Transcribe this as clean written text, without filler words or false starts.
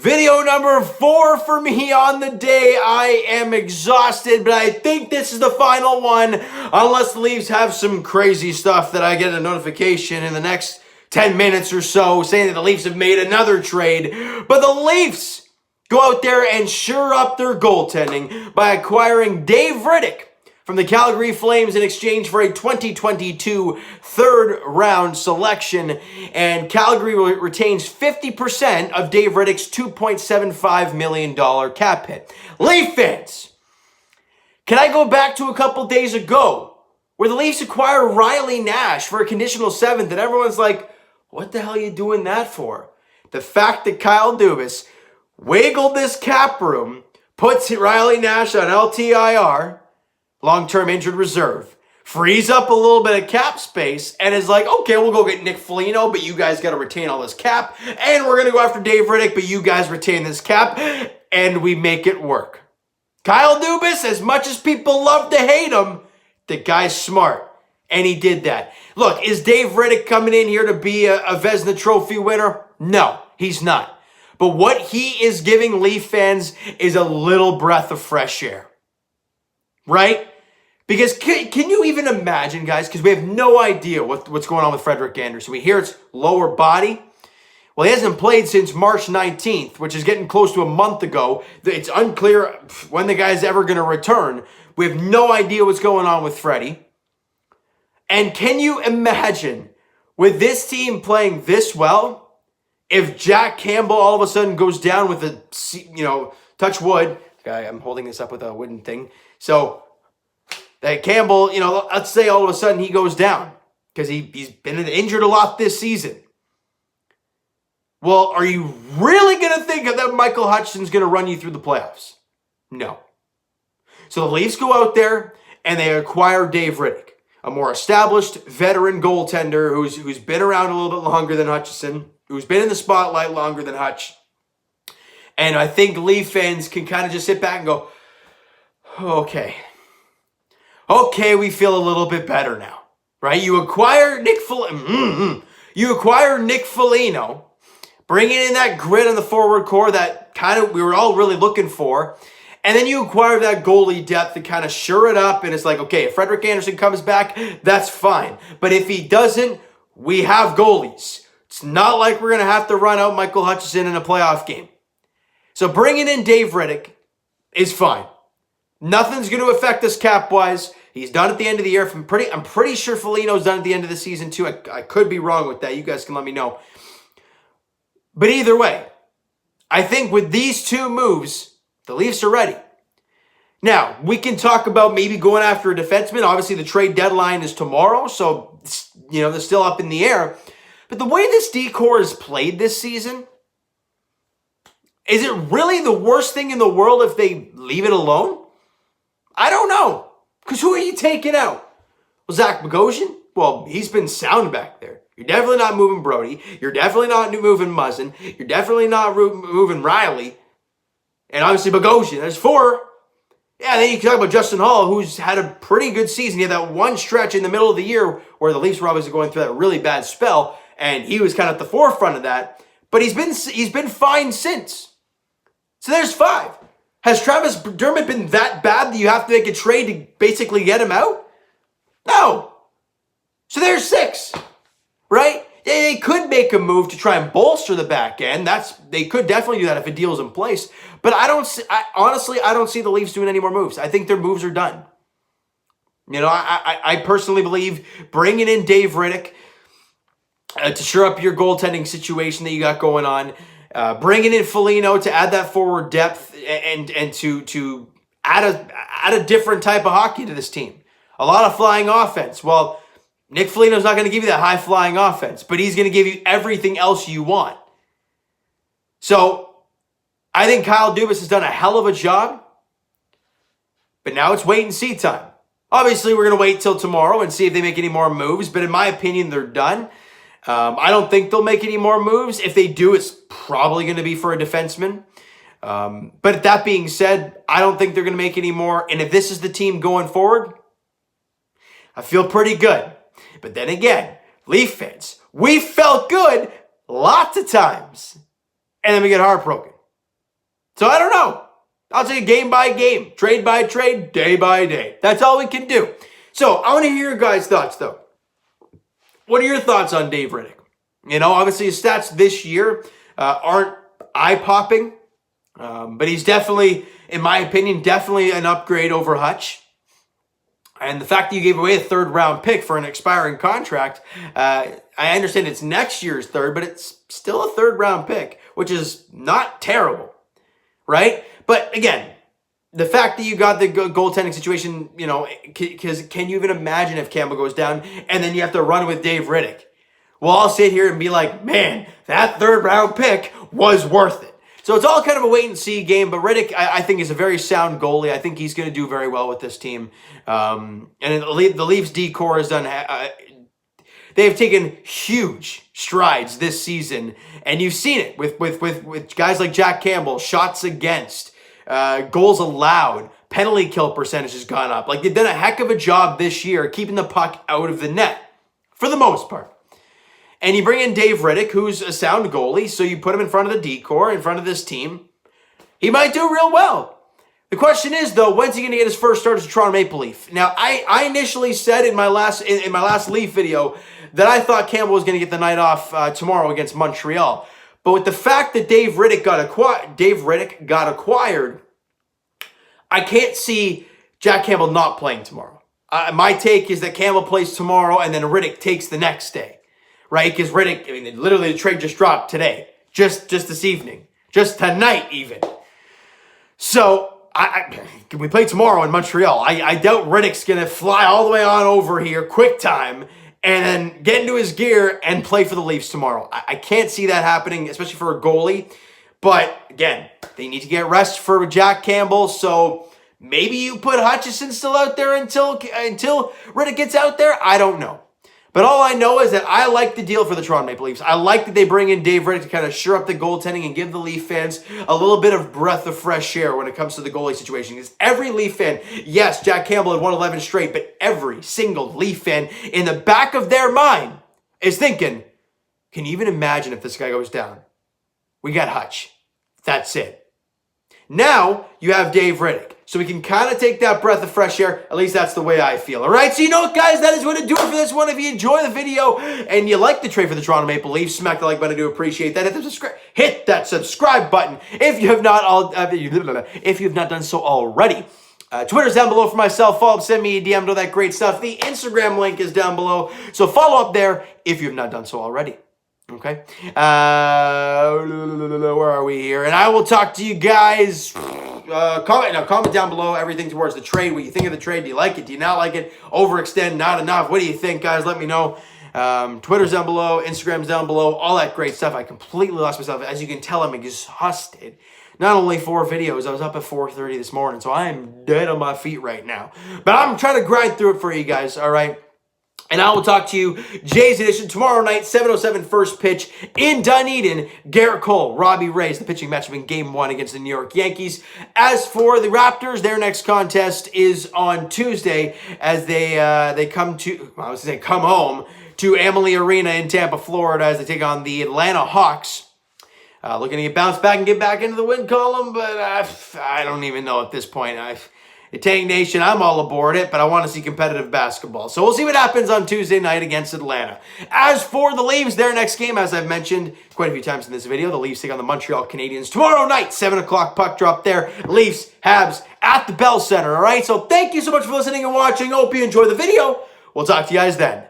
Video number 4 for me on the day. I am exhausted, but I think this is the final one, unless the Leafs have some crazy stuff that I get a notification in the next 10 minutes or so saying that the Leafs have made another trade. But the Leafs go out there and shore up their goaltending by acquiring Dave Rittich from the Calgary Flames in exchange for a 2022 third-round selection. And Calgary retains 50% of Dave Rittich's $2.75 million cap hit. Leaf fans, can I go back to a couple days ago where the Leafs acquire Riley Nash for a conditional 7th, and everyone's like, what the hell are you doing that for? The fact that Kyle Dubas wiggled this cap room, puts Riley Nash on LTIR, long-term injured reserve, frees up a little bit of cap space, and is like, okay, we'll go get Nick Foligno, but you guys got to retain all this cap, and we're going to go after Dave Rittich, but you guys retain this cap, and we make it work. Kyle Dubas, as much as people love to hate him, the guy's smart, and he did that. Look, is Dave Rittich coming in here to be a Vezina Trophy winner? No, he's not. But what he is giving Leaf fans is a little breath of fresh air. Right? Because can you even imagine, guys, because we have no idea what's going on with Frederik Andersen. We hear it's lower body. Well, he hasn't played since March 19th, which is getting close to a month ago. It's unclear when the guy's ever going to return. We have no idea what's going on with Freddie. And can you imagine, with this team playing this well, if Jack Campbell all of a sudden goes down with a, touch wood. I'm holding this up with a wooden thing. So that Campbell, let's say all of a sudden he goes down because he's been injured a lot this season. Well, are you really going to think that Michael Hutchinson's going to run you through the playoffs? No. So the Leafs go out there and they acquire Dave Rittich, a more established veteran goaltender who's been around a little bit longer than Hutchinson, who's been in the spotlight longer than Hutch. And I think Leaf fans can kind of just sit back and go, okay, we feel a little bit better now, right? You acquire Nick Foligno, bringing in that grit on the forward core that kind of we were all really looking for, and then you acquire that goalie depth to kind of shore it up, and it's like, okay, if Frederik Andersen comes back, that's fine. But if he doesn't, we have goalies. It's not like we're going to have to run out Michael Hutchinson in a playoff game. So bringing in Dave Rittich is fine. Nothing's going to affect us cap-wise. He's done at the end of the year. I'm pretty sure Foligno's done at the end of the season too. I could be wrong with that. You guys can let me know. But either way, I think with these two moves, the Leafs are ready. Now, we can talk about maybe going after a defenseman. Obviously, the trade deadline is tomorrow, so they're still up in the air. But the way this D-core is played this season, is it really the worst thing in the world if they leave it alone? I don't know. Because who are you taking out? Well, Zach Bogosian? Well, he's been sound back there. You're definitely not moving Brody. You're definitely not moving Muzzin. You're definitely not moving Riley. And obviously Bogosian. There's 4. Yeah, then you can talk about Justin Hall, who's had a pretty good season. He had that one stretch in the middle of the year where the Leafs were obviously going through that really bad spell, and he was kind of at the forefront of that. But he's been fine since. So there's 5. Has Travis Dermott been that bad that you have to make a trade to basically get him out? No. So there's 6, right? They could make a move to try and bolster the back end. They could definitely do that if a deal's in place. But honestly, I don't see the Leafs doing any more moves. I think their moves are done. I personally believe bringing in Dave Rittich to shore up your goaltending situation that you got going on, bringing in Foligno to add that forward depth and to add a different type of hockey to this team. A lot of flying offense. Well, Nick Foligno's not going to give you that high-flying offense, but he's going to give you everything else you want. So, I think Kyle Dubas has done a hell of a job, but now it's wait-and-see time. Obviously, we're going to wait till tomorrow and see if they make any more moves, but in my opinion, they're done. I don't think they'll make any more moves. If they do, it's probably going to be for a defenseman. But that being said, I don't think they're going to make any more. And if this is the team going forward, I feel pretty good. But then again, Leaf fans, we felt good lots of times. And then we get heartbroken. So I don't know. I'll take game by game, trade by trade, day by day. That's all we can do. So I want to hear your guys' thoughts, though. What are your thoughts on Dave Rittich? Obviously his stats this year aren't eye-popping, but he's definitely, in my opinion, definitely an upgrade over Hutch. And the fact that you gave away a third-round pick for an expiring contract, I understand it's next year's third, but it's still a third-round pick, which is not terrible, right? But again, the fact that you got the goaltending situation, because can you even imagine if Campbell goes down and then you have to run with Dave Rittich? Well, I'll sit here and be like, man, that third-round pick was worth it. So it's all kind of a wait-and-see game, but Rittich, I think, is a very sound goalie. I think he's going to do very well with this team. And the Leafs D-core has done... they've taken huge strides this season, and you've seen it with guys like Jack Campbell, shots against, goals allowed, penalty kill percentage has gone up. Like, they've done a heck of a job this year keeping the puck out of the net, for the most part. And you bring in Dave Rittich, who's a sound goalie, so you put him in front of the D-core, in front of this team. He might do real well. The question is, though, when's he going to get his first start as a Toronto Maple Leaf? Now, I initially said in my last Leaf video that I thought Campbell was going to get the night off tomorrow against Montreal. But with the fact that Dave Rittich got acquired, I can't see Jack Campbell not playing tomorrow. My take is that Campbell plays tomorrow and then Rittich takes the next day. Right? Because Rittich, literally the trade just dropped today. Just this evening. Just tonight, even. So, we play tomorrow in Montreal. I doubt Rittich's going to fly all the way on over here, quick time, and then get into his gear and play for the Leafs tomorrow. I can't see that happening, especially for a goalie. But, again, they need to get rest for Jack Campbell, so maybe you put Hutchison still out there until Rittich gets out there. I don't know. But all I know is that I like the deal for the Toronto Maple Leafs. I like that they bring in Dave Rittich to kind of shore up the goaltending and give the Leaf fans a little bit of breath of fresh air when it comes to the goalie situation. Because every Leaf fan, yes, Jack Campbell had won 11 straight, but every single Leaf fan in the back of their mind is thinking, can you even imagine if this guy goes down? We got Hutch. That's it. Now you have Dave Rittich. So we can kind of take that breath of fresh air. At least that's the way I feel. All right, so you know what, guys? That is going to do it for this one. If you enjoy the video and you like the trade for the Toronto Maple Leafs, smack the like button. I do appreciate that. Hit that subscribe button if you have not done so already. Twitter's down below for myself. Follow up, send me a DM, do that great stuff. The Instagram link is down below. So follow up there if you have not done so already. Okay. Where are we here? And I will talk to you guys. Comment down below everything towards the trade. What you think of the trade? Do you like it? Do you not like it? Overextend? Not enough? What do you think, guys? Let me know. Twitter's down below. Instagram's down below. All that great stuff. I completely lost myself. As you can tell, I'm exhausted. Not only 4 videos. I was up at 4:30 this morning, so I am dead on my feet right now. But I'm trying to grind through it for you guys. All right. And I will talk to you, Jay's Edition, tomorrow night, 7:07 first pitch in Dunedin. Garrett Cole, Robbie Reyes, the pitching matchup in Game 1 against the New York Yankees. As for the Raptors, their next contest is on Tuesday as they come home to Amalie Arena in Tampa, Florida, as they take on the Atlanta Hawks. Looking to get bounced back and get back into the win column, but I don't even know at this point. The Tank Nation, I'm all aboard it, but I want to see competitive basketball. So we'll see what happens on Tuesday night against Atlanta. As for the Leafs, their next game, as I've mentioned quite a few times in this video, the Leafs take on the Montreal Canadiens tomorrow night, 7 o'clock puck drop there. Leafs, Habs at the Bell Center, all right? So thank you so much for listening and watching. Hope you enjoyed the video. We'll talk to you guys then.